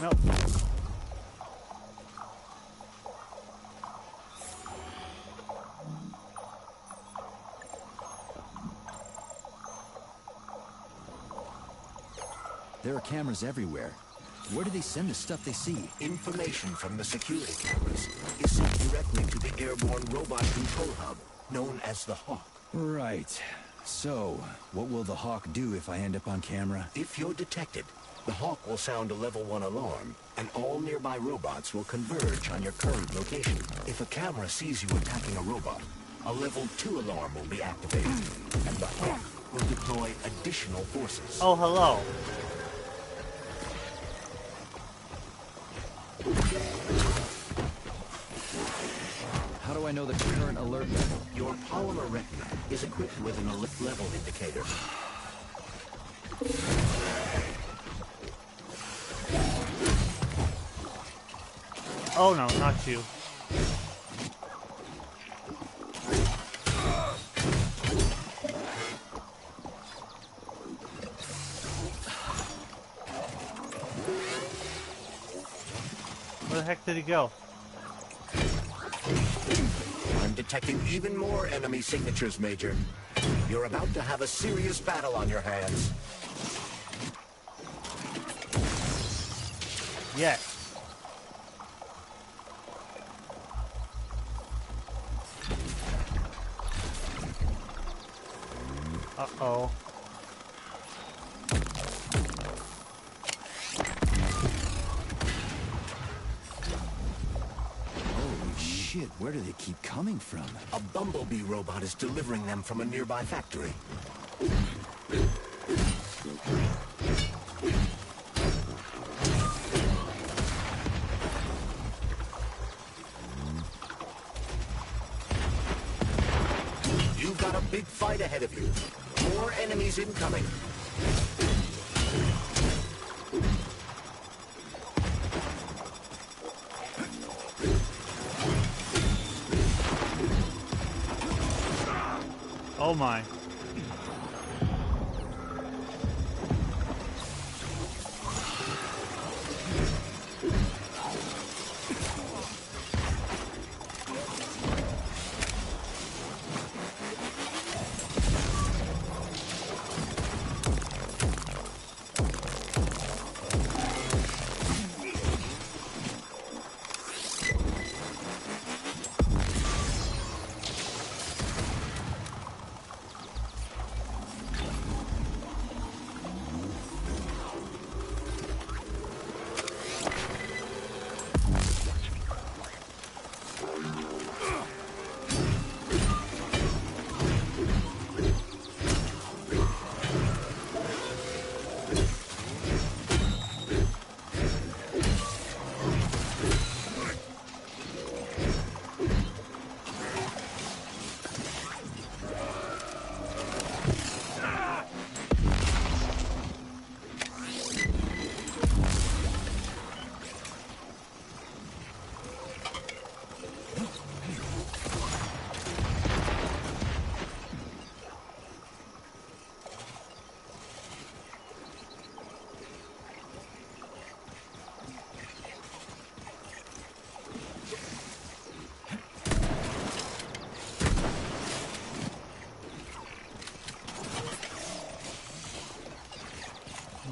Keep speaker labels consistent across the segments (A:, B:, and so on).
A: Nope.
B: There are cameras everywhere. Where do they send the stuff they see?
C: Information from the security cameras is sent directly to the airborne robot control hub, known as the Hawk.
B: Right. So, what will the Hawk do if I end up on camera?
C: If you're detected, the Hawk will sound a level 1 alarm, and all nearby robots will converge on your current location. If a camera sees you attacking a robot, a level 2 alarm will be activated, and the Hawk will deploy additional forces.
A: Oh, hello.
B: How do I know the current alert level?
C: Your polymer retina is equipped with an alert level indicator.
A: Oh no, not you. Where the heck did he go?
C: I'm detecting even more enemy signatures, Major. You're about to have a serious battle on your hands.
A: Yes. Uh-oh.
B: Holy shit, where do they keep coming from?
C: A Bumblebee robot is delivering them from a nearby factory. You've got a big fight ahead of you. More enemies incoming.
A: Oh my.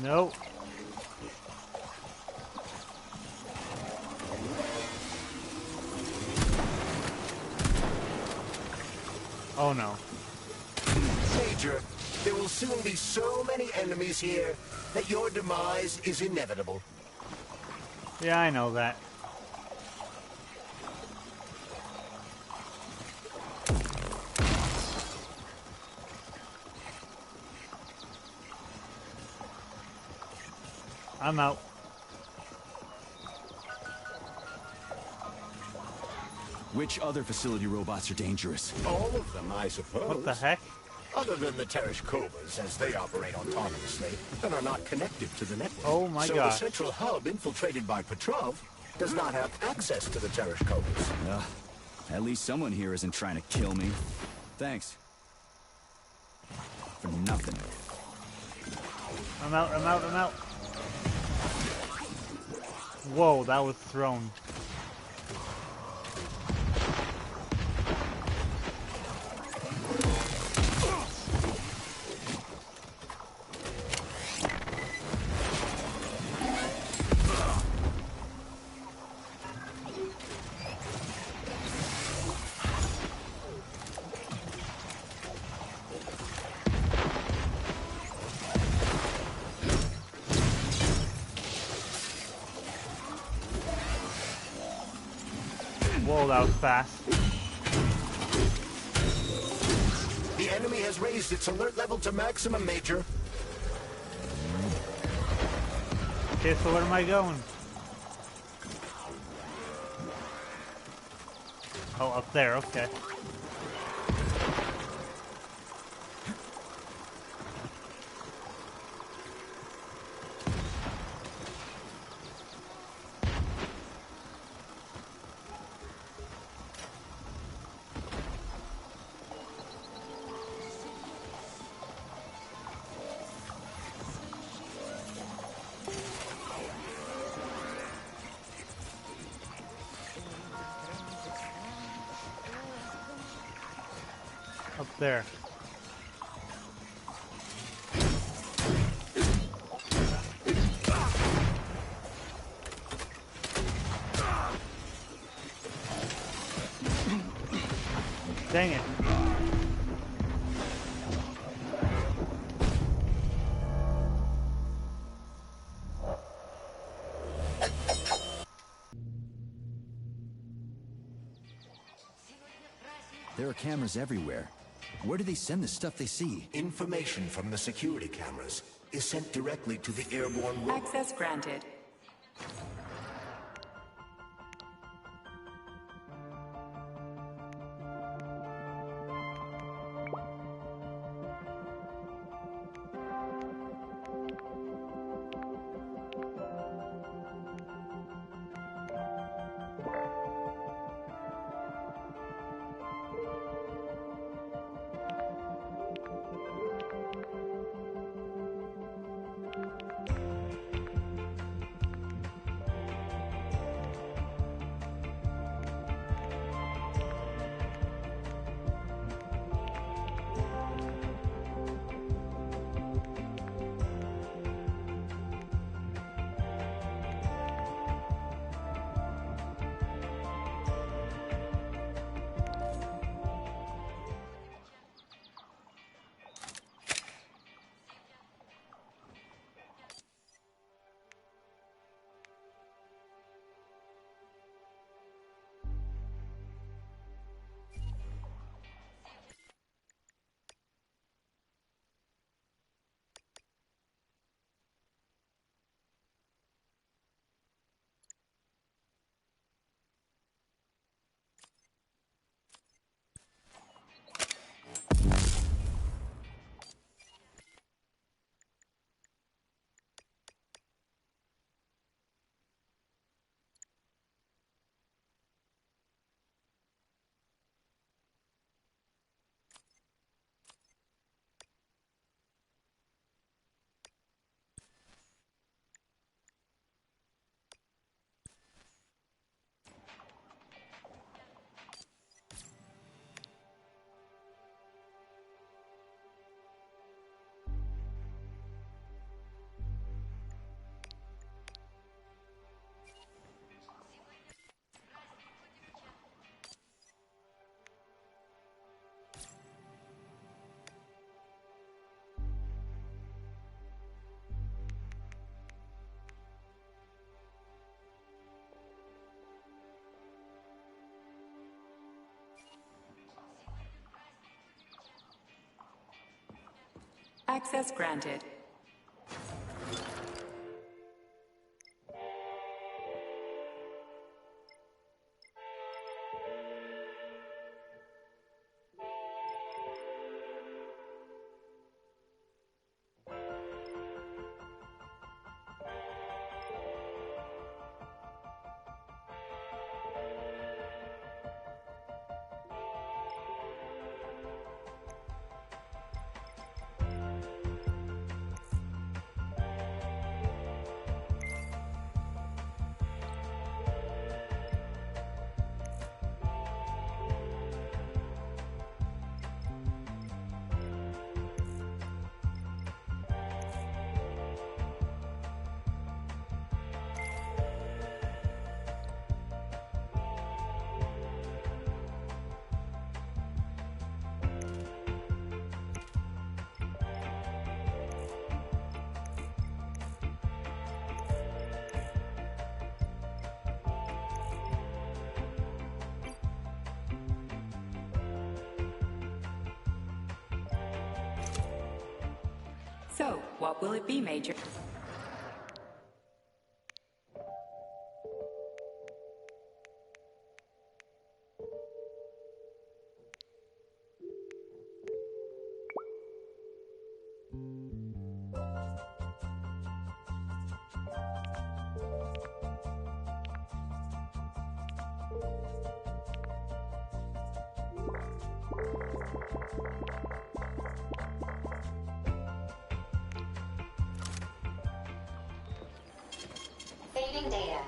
A: Nope. Oh no.
C: Major, there will soon be so many enemies here that your demise is inevitable.
A: Yeah, I know that. I'm out.
B: Which other facility robots are dangerous?
C: All of them, I suppose.
A: What the heck?
C: Other than the Tereshkovas, as they operate autonomously and are not connected to the network.
A: Oh my
C: so
A: God.
C: the central hub infiltrated by Petrov does not have access to the Tereshkovas.
B: At least someone here isn't trying to kill me. Thanks. For nothing.
A: I'm out, I'm out, I'm out. Whoa, that was thrown. Whoa, that was fast.
C: The enemy has raised its alert level to maximum, Major.
A: Okay, so where am I going? Oh, up there, okay. Up there. Dang it.
B: There are cameras everywhere. Where do they send the stuff they see?
C: Information from the security cameras is sent directly to the airborne robot.
D: Access granted. Access granted. So, what will it be, Major?
E: Saving data.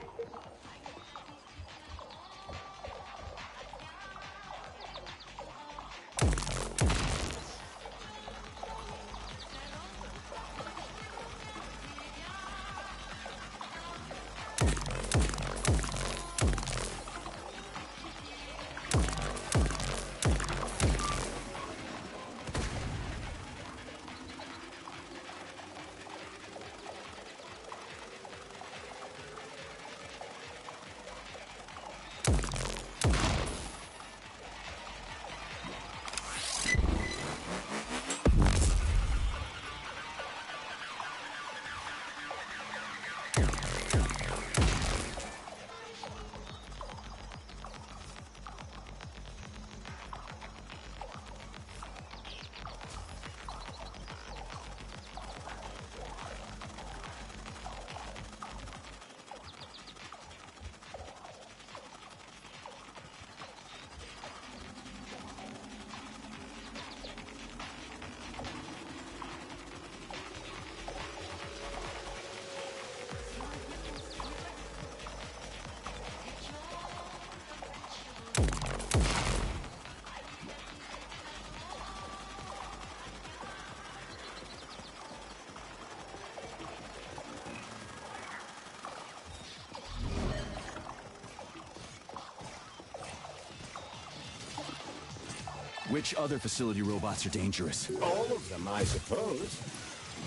B: Which other facility robots are dangerous?
C: All of them, I suppose.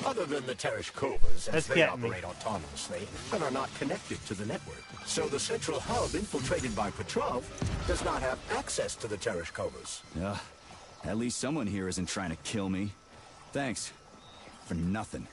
C: Other than the Tereshkovas, as
A: That's
C: they
A: getting me.
C: operate autonomously and are not connected to the network. So the central hub infiltrated by Petrov does not have access to the Tereshkovas.
B: At least someone here isn't trying to kill me. Thanks. For nothing.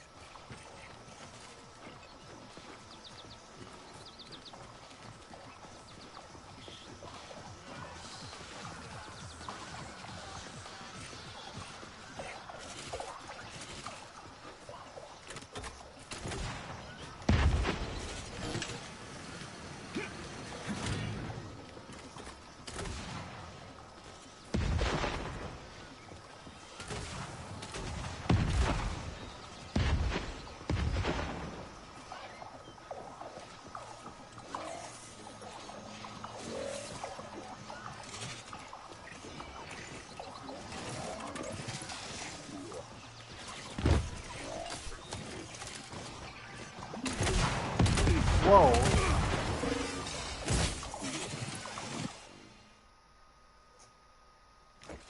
A: Whoa.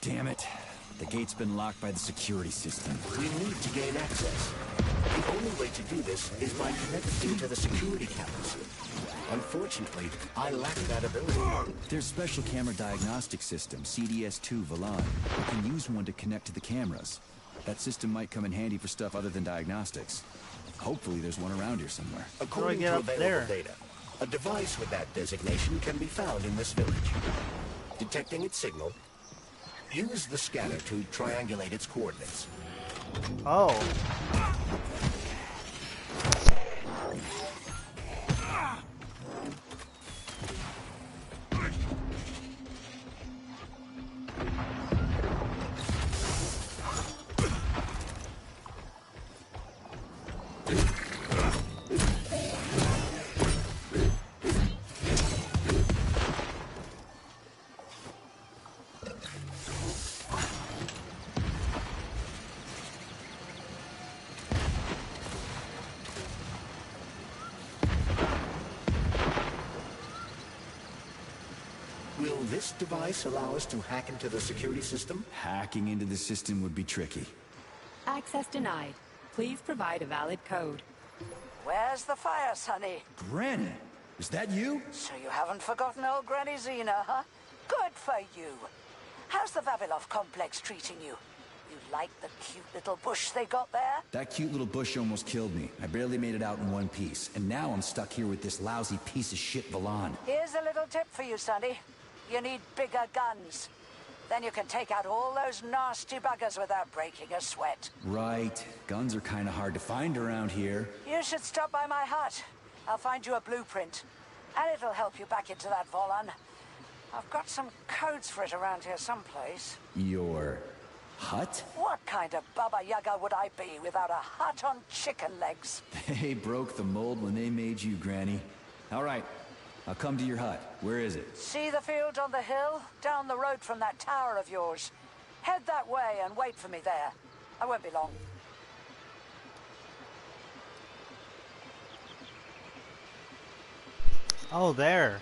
B: Damn it. The gate's been locked by the security system.
C: We need to gain access. The only way to do this is by connecting to the security cameras. Unfortunately, I lack that ability.
B: There's special camera diagnostic system, CDS-2 Valan. You can use one to connect to the cameras. That system might come in handy for stuff other than diagnostics. Hopefully there's one around here somewhere.
C: According
A: get
C: to
A: up
C: available
A: there?
C: data, a device with that designation can be found in this village. Detecting its signal, use the scanner to triangulate its coordinates.
A: Oh.
C: Will this device allow us to hack into the security system?
B: Hacking into the system would be tricky.
D: Access denied. Please provide a valid code.
F: Where's the fire, Sonny?
B: Granny! Is that you?
F: So you haven't forgotten old Granny Zena, huh? Good for you. How's the Vavilov complex treating you? You like the cute little bush they got there?
B: That cute little bush almost killed me. I barely made it out in one piece. And now I'm stuck here with this lousy piece of shit Valan.
F: Here's a little tip for you, Sonny. You need bigger guns. Then you can take out all those nasty buggers without breaking a sweat.
B: Right. Guns are kind of hard to find around here.
F: You should stop by my hut. I'll find you a blueprint. And it'll help you back into that Volan. I've got some codes for it around here someplace.
B: Your hut?
F: What kind of Baba Yaga would I be without a hut on chicken legs?
B: They broke the mold when they made you, Granny. All right. I'll come to your hut. Where is it?
F: See the field on the hill? Down the road from that tower of yours. Head that way and wait for me there. I won't be long.
A: Oh, there.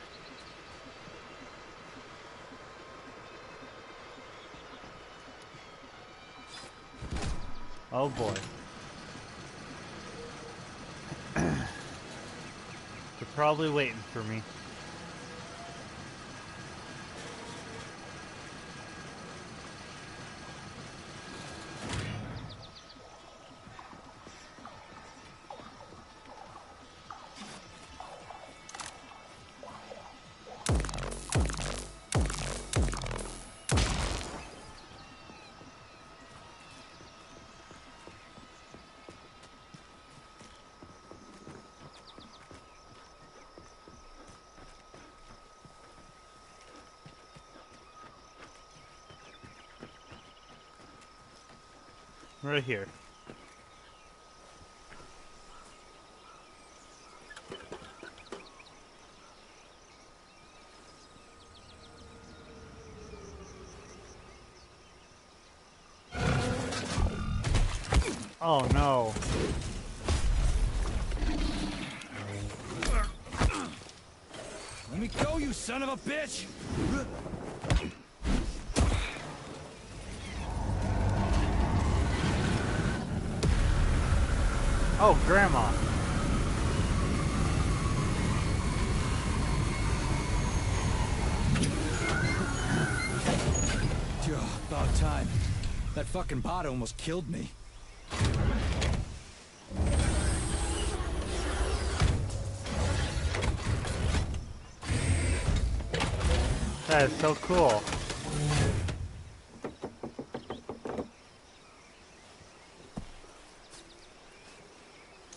A: Oh boy. They're probably waiting for me. Right here. Oh no.
B: Let me go, you son of a bitch!
A: Oh, Grandma.
B: About time. That fucking bot almost killed me.
A: That is so cool.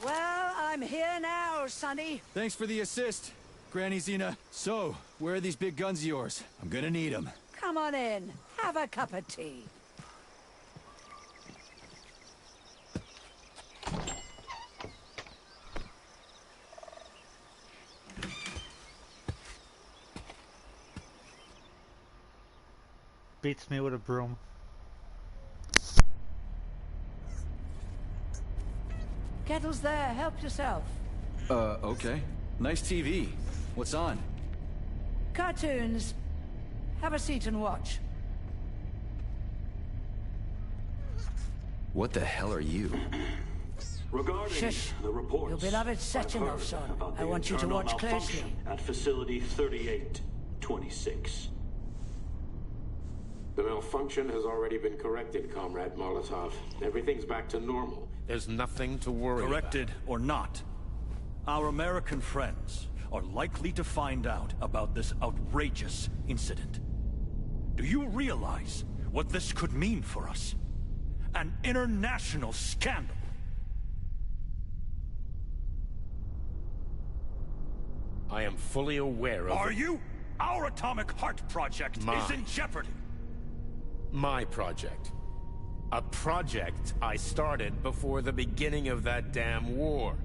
F: Well, I'm here now, Sonny.
B: Thanks for the assist, Granny Xena. So, where are these big guns of yours? I'm gonna need them.
F: Come on in. Have a cup of tea.
A: Beats me with a broom.
F: Kettle's there. Help yourself.
B: Okay. Nice TV. What's on?
F: Cartoons. Have a seat and watch.
B: What the hell are you?
E: Regarding
F: Shush.
E: the reports,
F: Your beloved Sechenov,
E: I've heard
F: son.
E: about
F: I
E: the
F: want you to
E: internal
F: watch closely.
E: malfunction at Facility 3826.
G: The malfunction has already been corrected, Comrade Molotov. Everything's back to normal. There's nothing to worry
H: Corrected or not, our American friends are likely to find out about this outrageous incident. Do you realize what this could mean for us? An international scandal.
G: I am fully aware of...
H: Are you? Our Atomic Heart Project is in jeopardy.
G: My project. A project I started before the beginning of that damn war.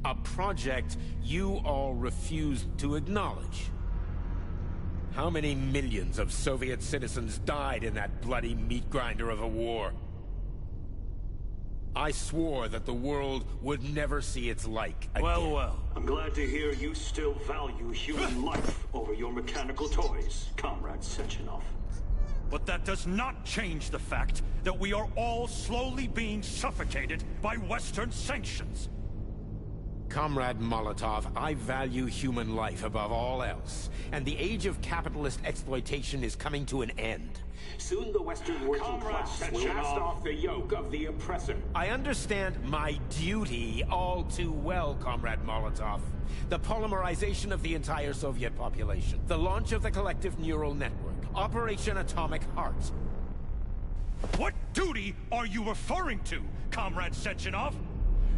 G: A project you all refused to acknowledge. How many millions of Soviet citizens died in that bloody meat grinder of a war? I swore that the world would never see its like again.
H: Well.
E: I'm glad to hear you still value human life over your mechanical toys, Comrade Sechenov.
H: But that does not change the fact that we are all slowly being suffocated by Western sanctions.
G: Comrade Molotov, I value human life above all else, and the age of capitalist exploitation is coming to an end.
E: Soon the Western working class will cast off the yoke of the oppressor.
G: I understand my duty all too well, Comrade Molotov. The polymerization of the entire Soviet population. The launch of the collective neural network. Operation Atomic Heart.
H: What duty are you referring to, Comrade Sechenov?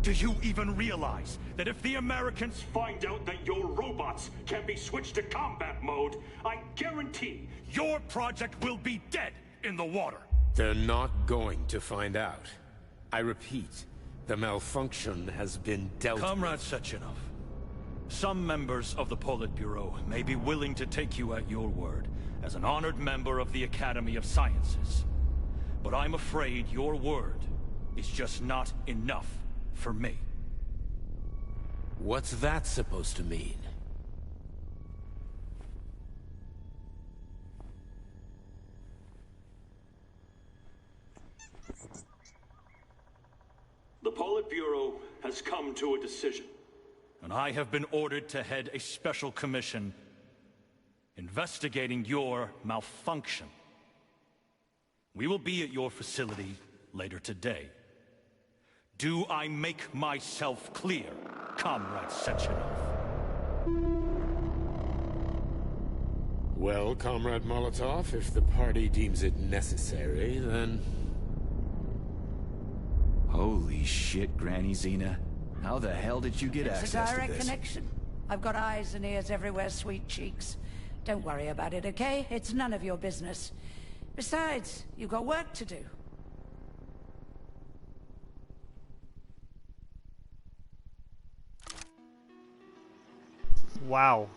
H: Do you even realize that if the Americans
E: Find out that your robots can be switched to combat mode, I guarantee
H: your project will be dead in the water?
G: They're not going to find out. I repeat, the malfunction has been dealt with.
H: Comrade Sechenov, some members of the Politburo may be willing to take you at your word as an honored member of the Academy of Sciences. But I'm afraid your word is just not enough for me.
G: What's that supposed to mean?
E: the Politburo has come to a decision.
H: And I have been ordered to head a special commission investigating your malfunction. We will be at your facility later today. Do I make myself clear, Comrade Sechenov?
G: Well, Comrade Molotov, if the party deems it necessary, then...
B: Holy shit, Granny Xena. How the hell did you get
F: It's a
B: access to
F: direct
B: this?
F: connection. I've got eyes and ears everywhere, sweet cheeks. Don't worry about it, okay? It's none of your business. Besides, you've got work to do.
A: Wow.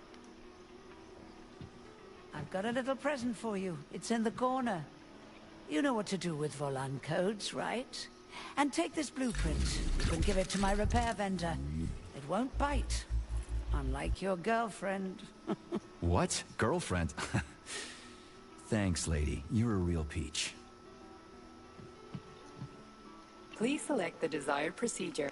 F: I've got a little present for you. It's in the corner. You know what to do with Volan codes, right? And take this blueprint. You can give it to my repair vendor. It won't bite. Unlike your girlfriend.
B: What? Girlfriend? Thanks, lady. You're a real peach.
D: Please select the desired procedure.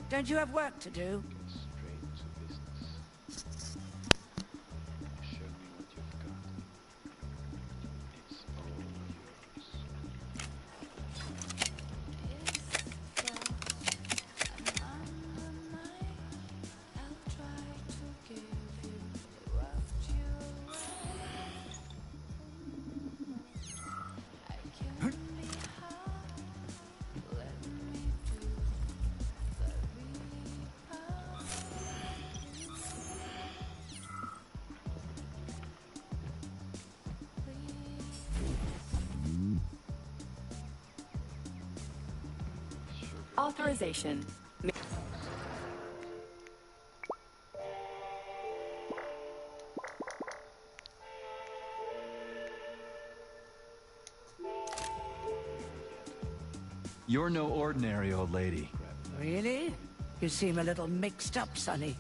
F: Don't you have work to do?
D: Authorization.
B: You're no ordinary old lady.
F: Really? You seem a little mixed up, Sonny.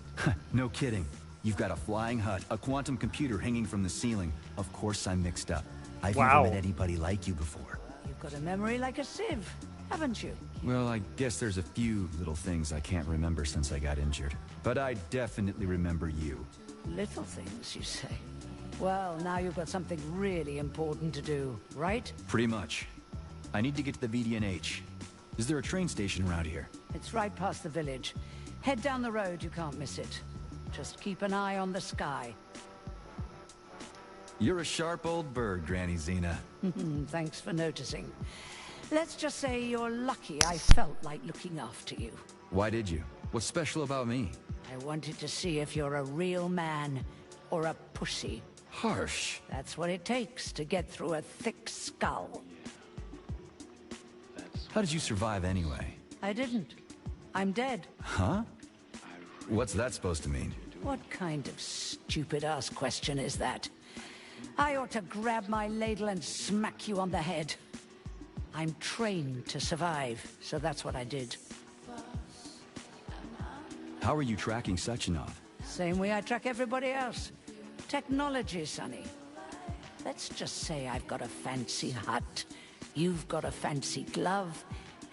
B: No kidding. You've got a flying hut, a quantum computer hanging from the ceiling. Of course I'm mixed up. I've
A: Wow.
B: never met anybody like you before.
F: You've got a memory like a sieve, haven't you?
B: Well, I guess there's a few little things I can't remember since I got injured. But I definitely remember you.
F: Little things, you say? Well, now you've got something really important to do, right?
B: Pretty much. I need to get to the VDNH. Is there a train station around here?
F: It's right past the village. Head down the road, you can't miss it. Just keep an eye on the sky.
B: You're a sharp old bird, Granny Xena.
F: Thanks for noticing. Let's just say you're lucky I felt like looking after you.
B: Why did you? What's special about me?
F: I wanted to see if you're a real man or a pussy.
B: Harsh.
F: That's what it takes to get through a thick skull.
B: How did you survive anyway?
F: I didn't. I'm dead.
B: Huh? What's that supposed to mean?
F: What kind of stupid-ass question is that? I ought to grab my ladle and smack you on the head. I'm trained to survive, so that's what I did.
B: How are you tracking Sechenov?
F: Same way I track everybody else. Technology, Sonny. Let's just say I've got a fancy hut, you've got a fancy glove,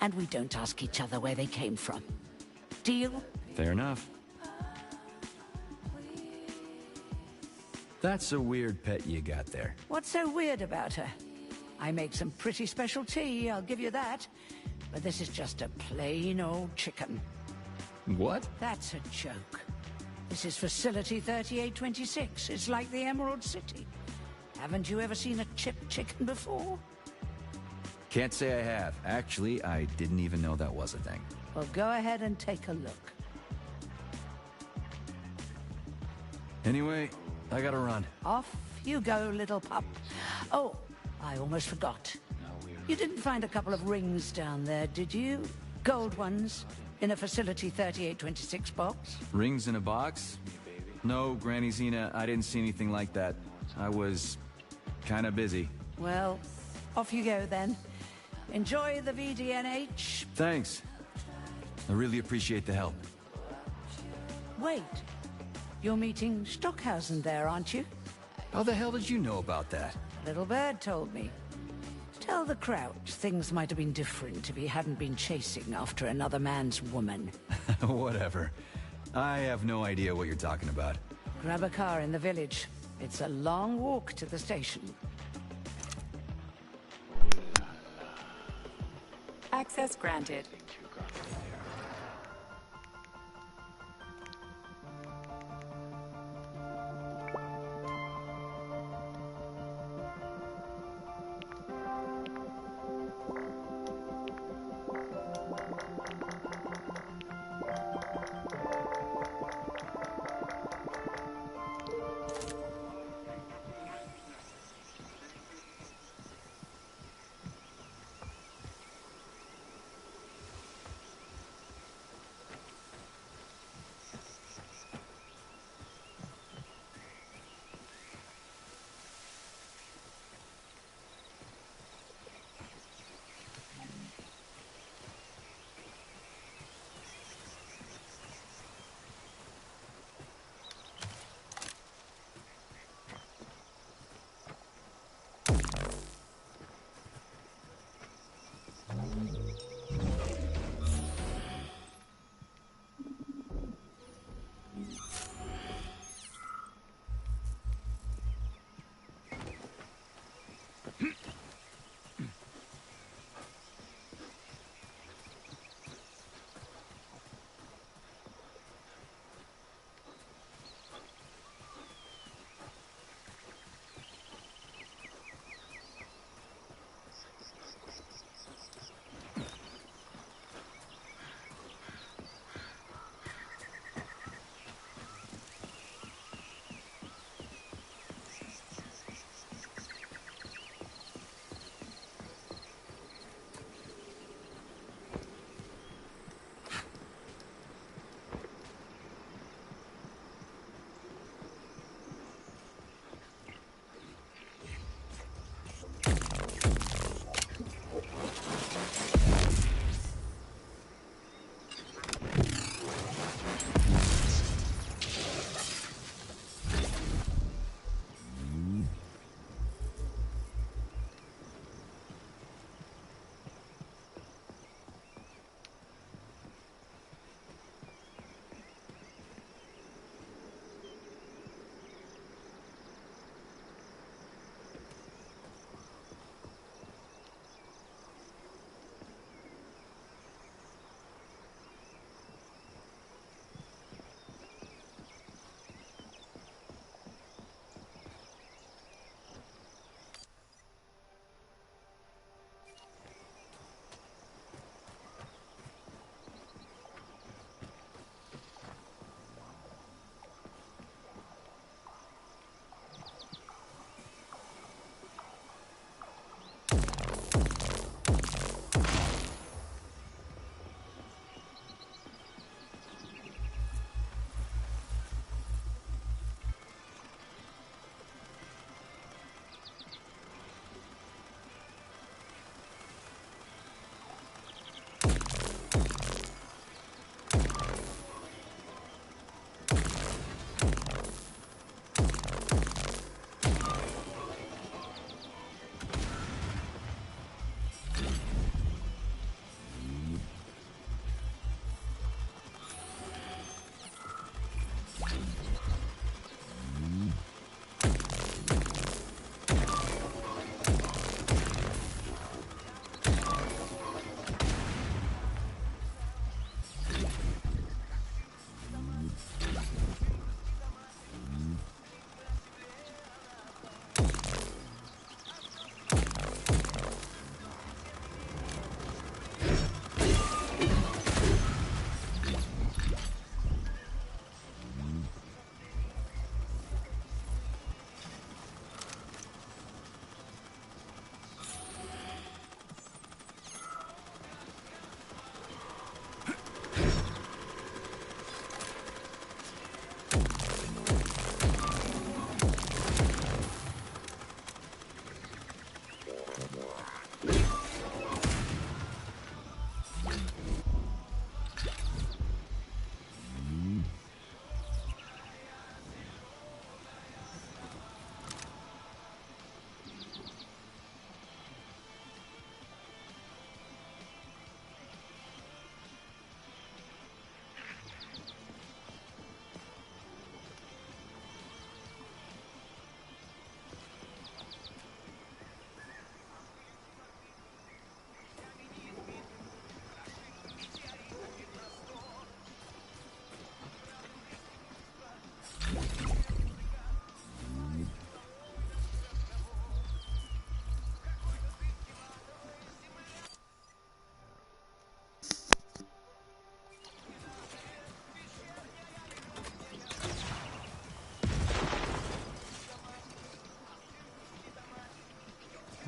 F: and we don't ask each other where they came from. Deal?
B: Fair enough. That's a weird pet you got there.
F: What's so weird about her? I make some pretty special tea, I'll give you that. But this is just a plain old chicken.
B: What?
F: That's a joke. This is Facility 3826. It's like the Emerald City. Haven't you ever seen a chipped chicken before?
B: Can't say I have. Actually, I didn't even know that was a thing.
F: Well, go ahead and take a look.
B: Anyway, I gotta run.
F: Off you go, little pup. Oh, I almost forgot. You didn't find a couple of rings down there, did you? Gold ones, in a Facility 3826 box?
B: Rings in a box? No, Granny Zena, I didn't see anything like that. I was kinda busy.
F: Well, off you go then. Enjoy the VDNH.
B: Thanks. I really appreciate the help.
F: Wait, you're meeting Stockhausen there, aren't you?
B: How the hell did you know about that?
F: Little Bird told me. Tell the Crouch things might have been different if he hadn't been chasing after another man's woman.
B: Whatever. I have no idea what you're talking about.
F: Grab a car in the village. It's a long walk to the station.
D: Access granted.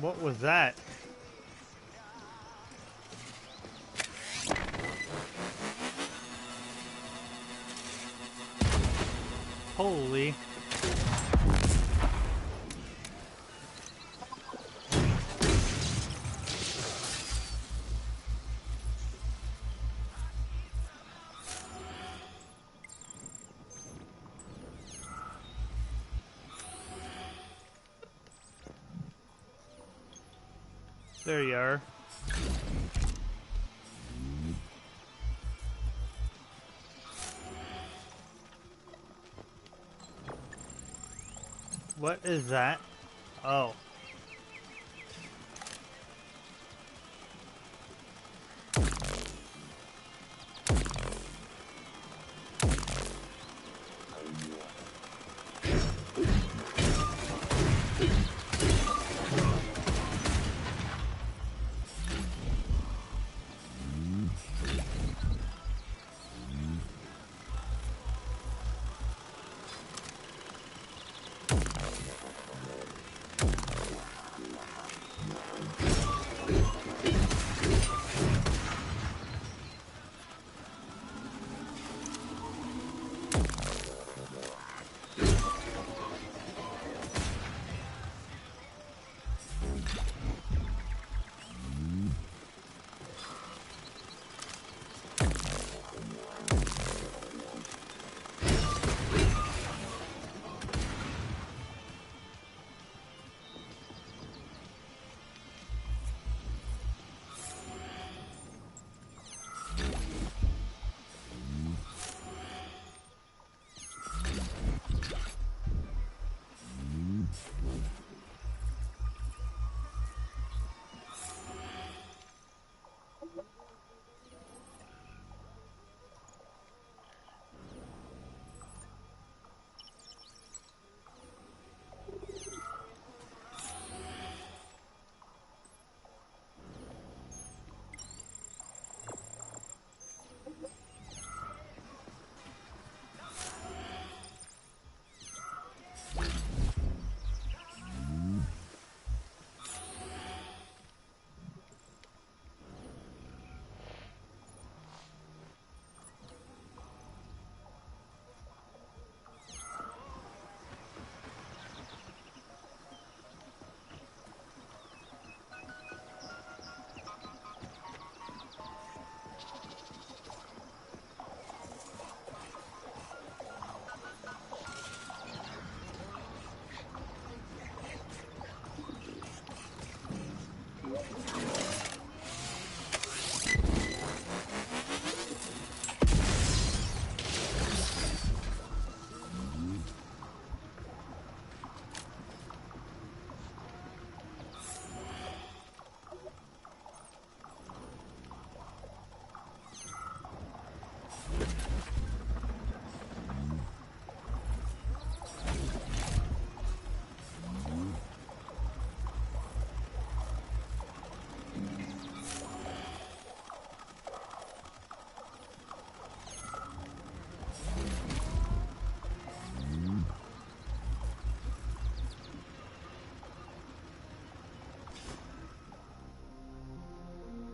A: What was that? Holy. There you are. What is that? Oh.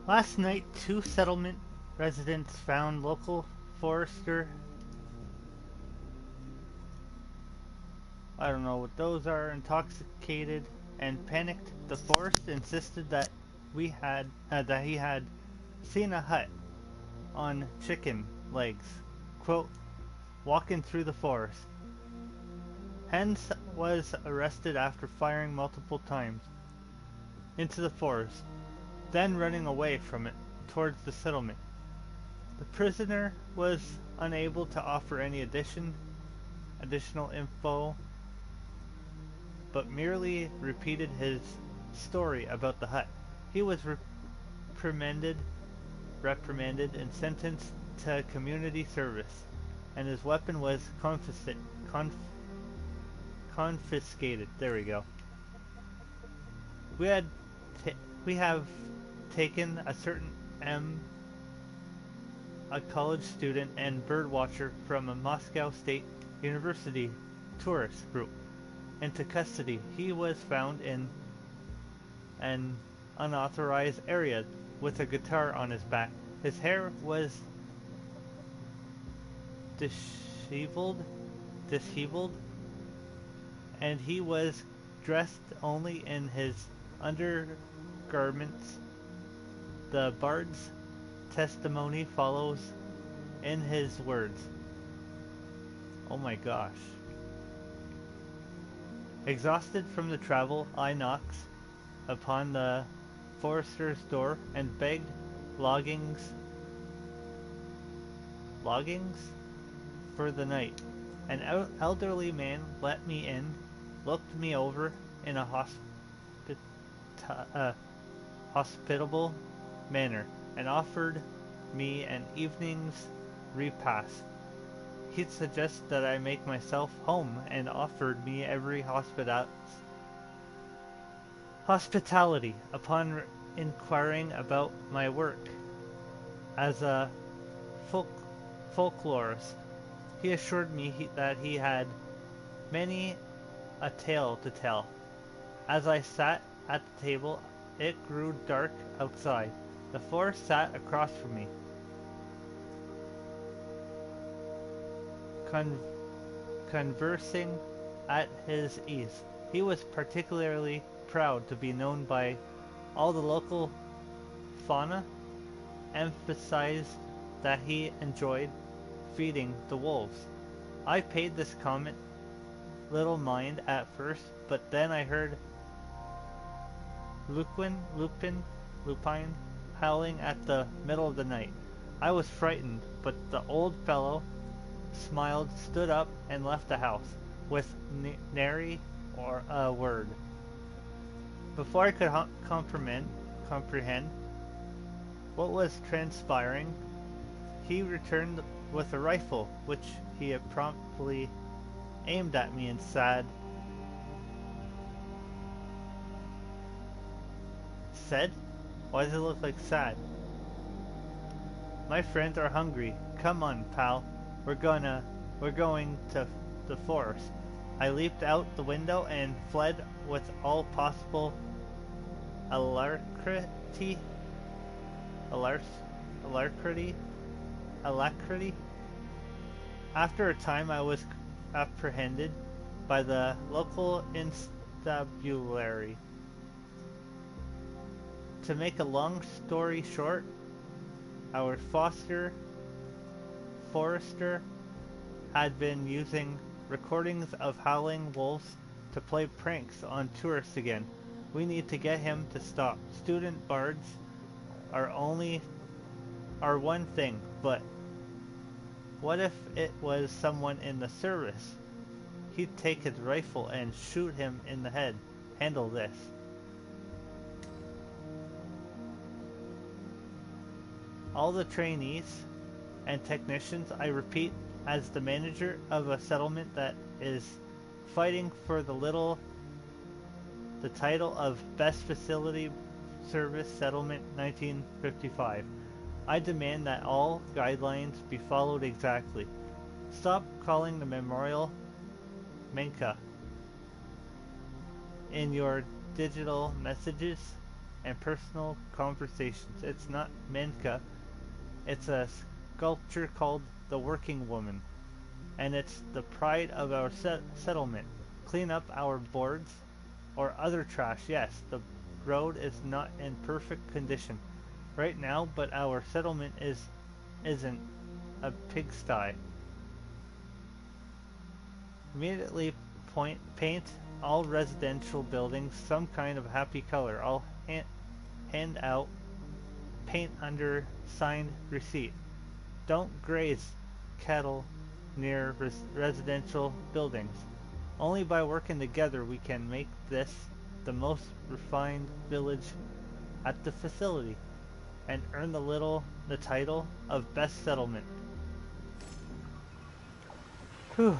A: Last night, 2 settlement residents found local forester. I don't know what those are, intoxicated and panicked. The forest insisted that he had seen a hut on chicken legs, quote, walking through the forest. Hens was arrested after firing multiple times into the forest, then running away from it towards the settlement. The prisoner was unable to offer any additional info, but merely repeated his story about the hut. He was reprimanded and sentenced to community service, and his weapon was confiscated. There we go. We have taken a certain M, a college student and bird watcher from a Moscow State University tourist group, into custody. He was found in an unauthorized area with a guitar on his back. His hair was disheveled, and he was dressed only in his undergarments. The bard's testimony follows in his words. Oh my gosh. Exhausted from the travel, I knocked upon the forester's door and begged lodgings for the night. An elderly man let me in, looked me over in a hospitable manner, and offered me an evening's repast. He'd suggest that I make myself home and offered me every hospitality upon inquiring about my work as a folklorist. He assured me that he had many a tale to tell. As I sat at the table, it grew dark outside. The forest sat across from me, conversing at his ease. He was particularly proud to be known by all the local fauna, emphasized that he enjoyed feeding the wolves. I paid this comment little mind at first, but then I heard Lupin howling at the middle of the night. I was frightened, but the old fellow smiled, stood up, and left the house with nary or a word. Before I could comprehend what was transpiring, he returned with a rifle, which he had promptly aimed at me and said, why does it look like sad? My friends are hungry. Come on, pal. We're going to the forest. I leaped out the window and fled with all possible alacrity. After a time, I was apprehended by the local constabulary. To make a long story short, our forester had been using recordings of howling wolves to play pranks on tourists again. We need to get him to stop. Student bards are one thing, but what if it was someone in the service? He'd take his rifle and shoot him in the head. Handle this. All the trainees and technicians, I repeat, as the manager of a settlement that is fighting for the title of Best Facility Service Settlement 1955. I demand that all guidelines be followed exactly. Stop calling the memorial Menka in your digital messages and personal conversations. It's not Menka. It's a sculpture called the Working Woman, and it's the pride of our settlement. Clean up our boards or other trash. Yes, the road is not in perfect condition right now, but our settlement isn't a pigsty. Immediately paint all residential buildings some kind of happy color. I'll hand out paint under signed receipt. Don't graze cattle near residential buildings. Only by working together we can make this the most refined village at the facility and earn the title of Best Settlement. Whew.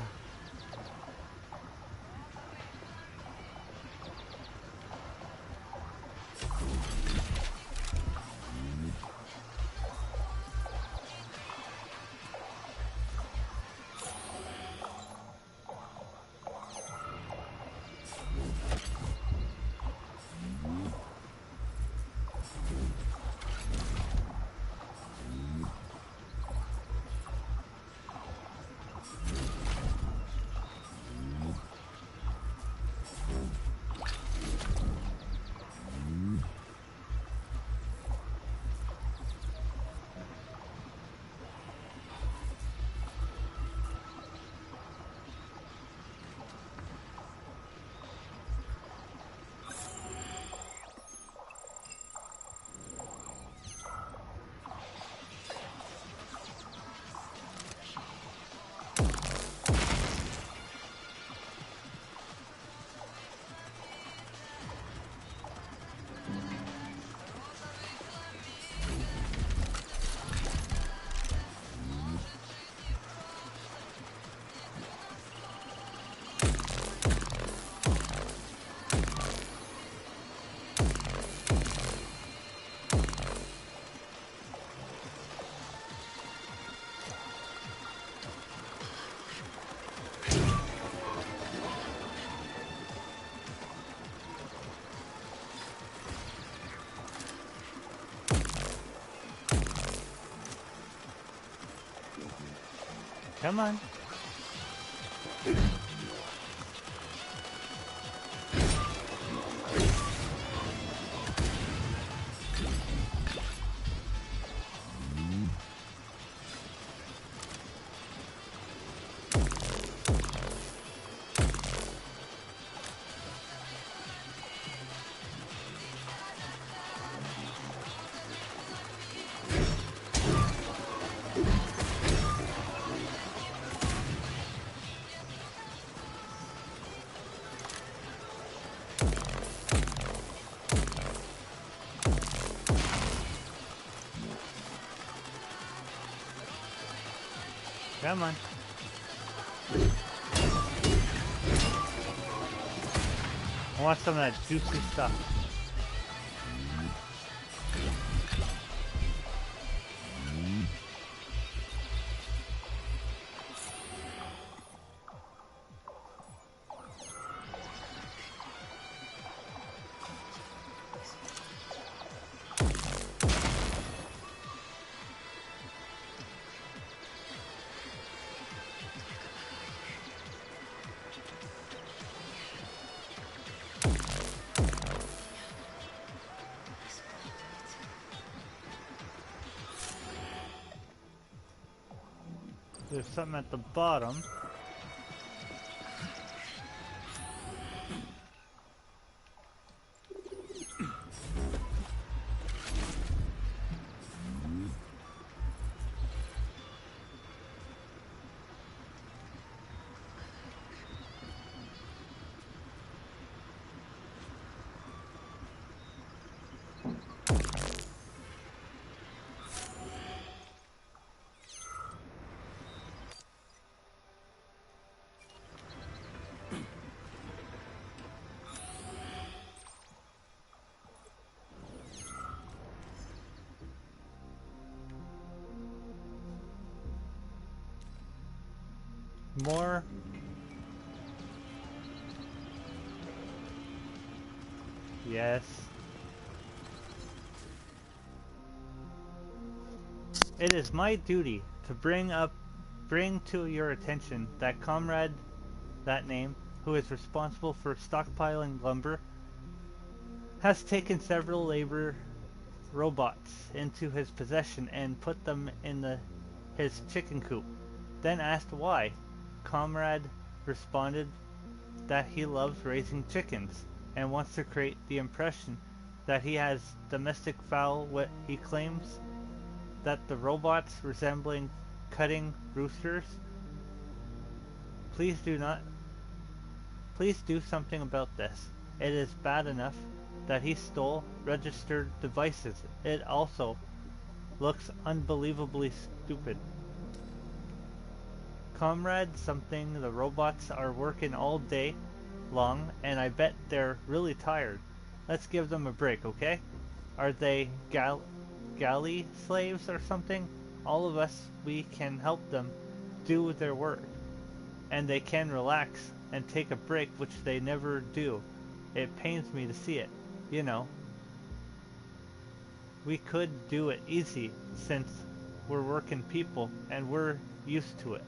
A: Come on. Come on. I want some of that juicy stuff. There's something at the bottom. More. Yes. It is my duty to bring to your attention that Comrade, that name, who is responsible for stockpiling lumber, has taken several labor robots into his possession and put them in his chicken coop. Then asked why. Comrade responded that he loves raising chickens and wants to create the impression that he has domestic fowl. What he claims that the robots resembling cutting roosters. Please do something about this. It is bad enough that he stole registered devices. It also looks unbelievably stupid. Comrade, something the robots are working all day long, and I bet they're really tired. Let's give them a break, okay? Are they galley slaves or something? All of us, we can help them do their work. And they can relax and take a break, which they never do. It pains me to see it, you know. We could do it easy, since we're working people, and we're used to it.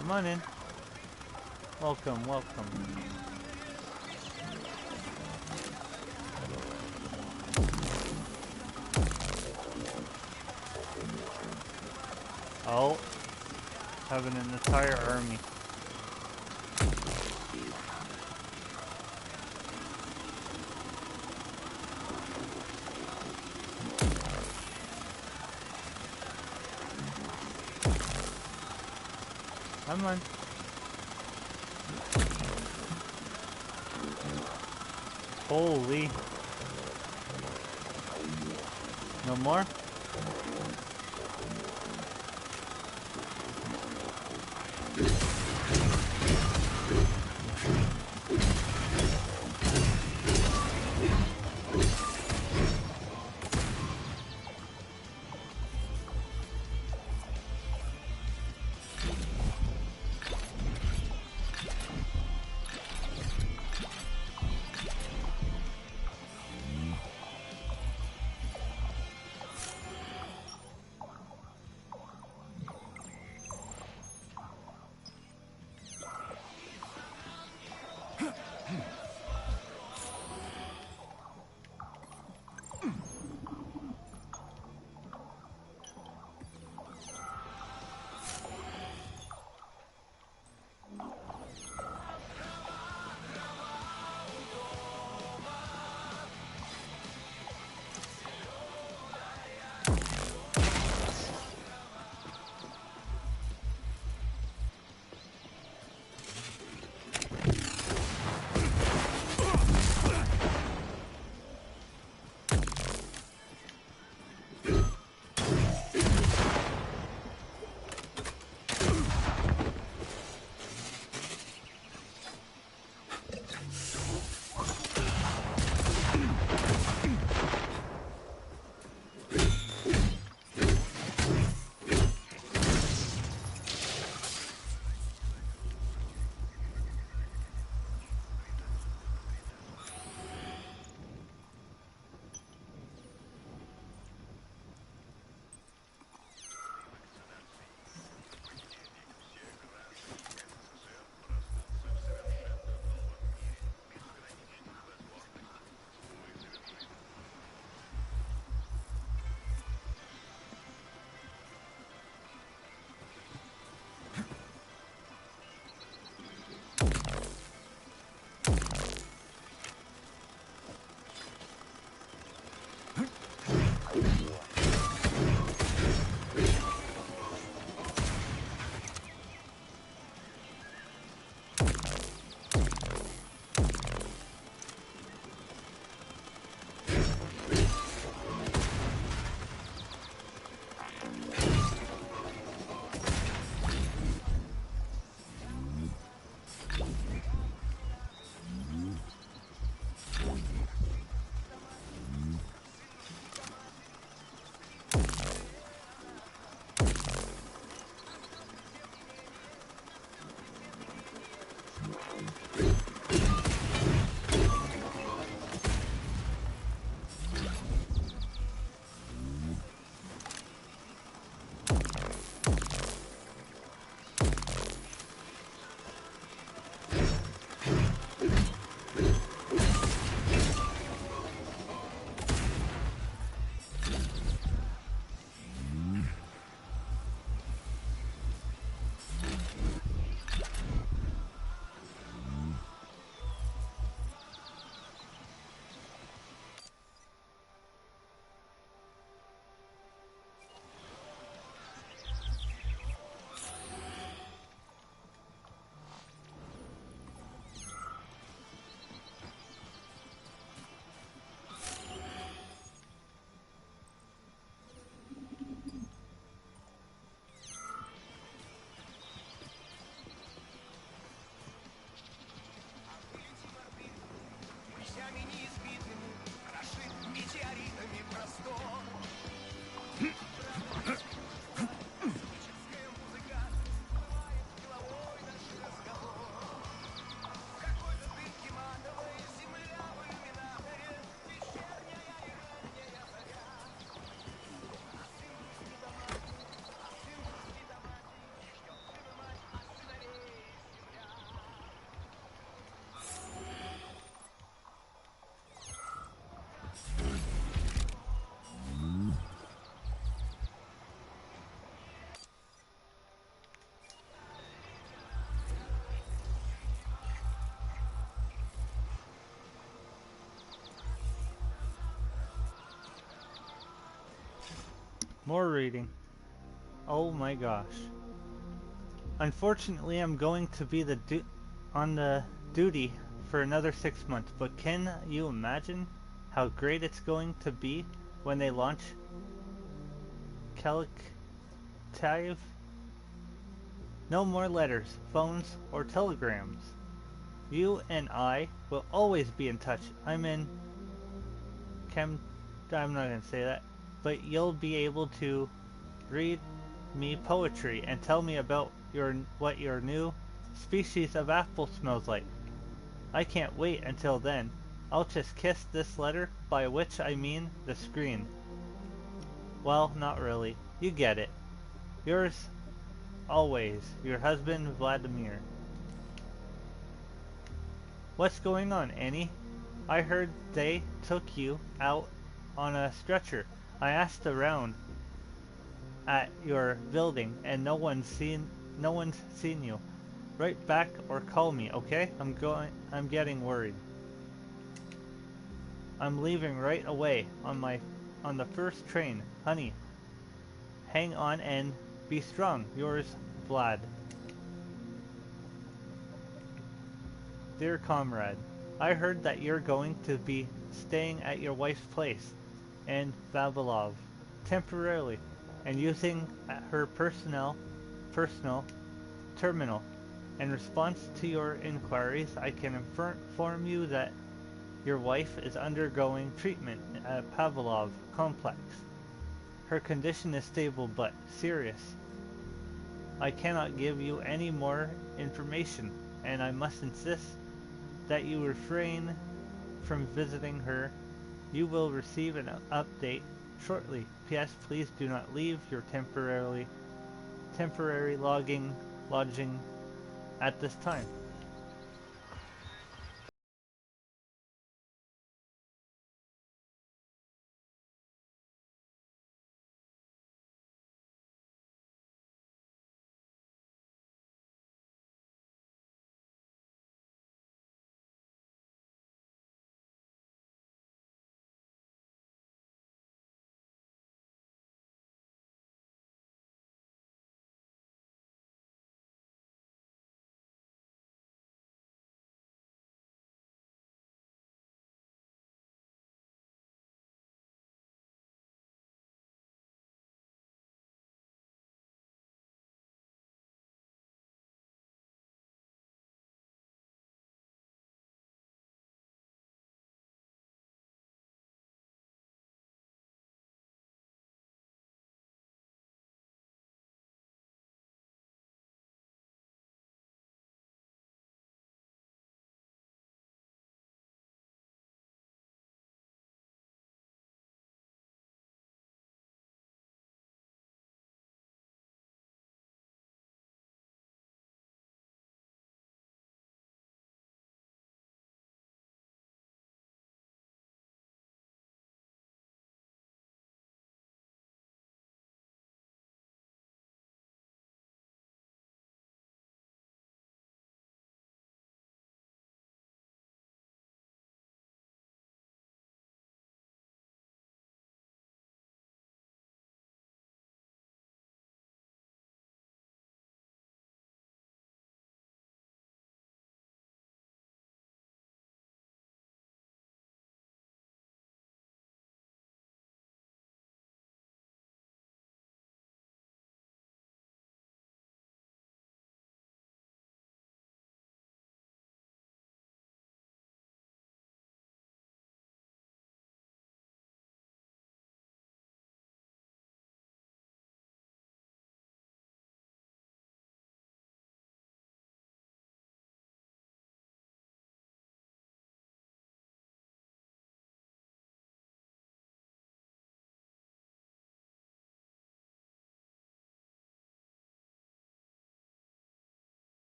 A: Come on in. Welcome, welcome. Oh, having an entire army. Come on. Holy. No more? More reading. Oh my gosh. Unfortunately, I'm going to be on the duty for another 6 months, but can you imagine how great it's going to be when they launch Kalaktaev? No more letters, phones, or telegrams. You and I will always be in touch. I'm not gonna say that, but you'll be able to read me poetry and tell me about what your new species of apple smells like. I can't wait until then. I'll just kiss this letter, by which I mean the screen. Well, not really. You get it. Yours always, your husband, Vladimir. What's going on, Annie? I heard they took you out on a stretcher. I asked around at your building and no one's seen you. Write back or call me, okay? I'm getting worried. I'm leaving right away on the first train. Honey, hang on and be strong. Yours, Vlad. Dear comrade, I heard that you're going to be staying at your wife's place in Vavilov temporarily and using her personal terminal. In response to your inquiries, I can inform you that your wife is undergoing treatment at Pavlov complex. Her condition is stable but serious. I cannot give you any more information, and I must insist that you refrain from visiting her. You will receive an update shortly. P.S. Please do not leave your temporary lodging at this time.